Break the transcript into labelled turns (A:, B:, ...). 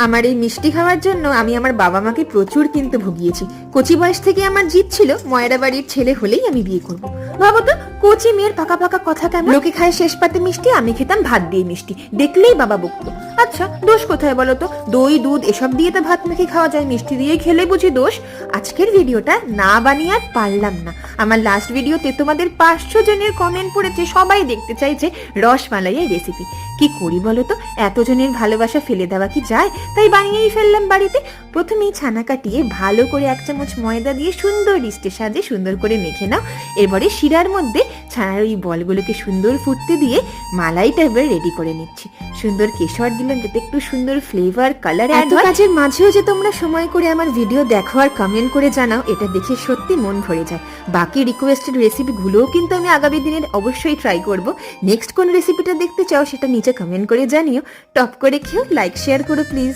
A: আমার এই মিষ্টি খাওয়ার জন্য আমি আমার বাবা মাকে প্রচুর কিন্তু ভুগিয়েছি। কচি বয়স থেকে আমার জিদ ছিল ময়রা বাড়ির ছেলে হলেই আমি বিয়ে করব। ভাবো তো, কচি মেয়ের পাকা পাকা কথা কেমন। লোকে খায় শেষ পাতে মিষ্টি, আমি খেতাম ভাত দিয়ে মিষ্টি, দেখলেই বাবা বকতো। আচ্ছা, দোষ কোথায় বলো তো? দই দুধ এসব দিয়ে তো ভাত মেখে খাওয়া যায়, মিষ্টি দিয়ে খেলে বুঝি দোষ? আজকের ভিডিওটা না বানিয়ে আর পারলাম না। আমার লাস্ট ভিডিওতে তোমাদের 500 জনের কমেন্ট পড়েছে, সবাই দেখতে চাইছে রসমালাইয়ের রেসিপি। কি করি বলো তো, এতজনের ভালোবাসা ফেলে দেওয়া কি যায়? তাই বানিয়েই ফেললাম বাড়িতে। প্রথমেই ছানা কাটিয়ে ভালো করে 1 চামচ ময়দা দিয়ে সুন্দর ডিস্টে সাজে সুন্দর করে মেখে নাও। এরপরে শিরার মধ্যে ছানার ওই বলগুলোকে সুন্দর ফুটতে দিয়ে মালাইটা এবার রেডি করে নিচ্ছি। সুন্দর কেশর দিলাম যাতে একটু সুন্দর ফ্লেভার কালার অ্যাড হয়। কাজের মাঝেও যে তোমরা সময় করে আমার ভিডিও দেখো আর কমেন্ট করে জানাও, এটা দেখে সত্যি মন ভরে যায়। বাকি রিকোয়েস্টেড রেসিপিগুলোও কিন্তু আমি আগামী দিনের অবশ্যই ট্রাই করব। নেক্সট কোন রেসিপিটা দেখতে চাও সেটা নিচে কমেন্ট করে জানিও। টপ করে খেও, লাইক শেয়ার করো প্লিজ।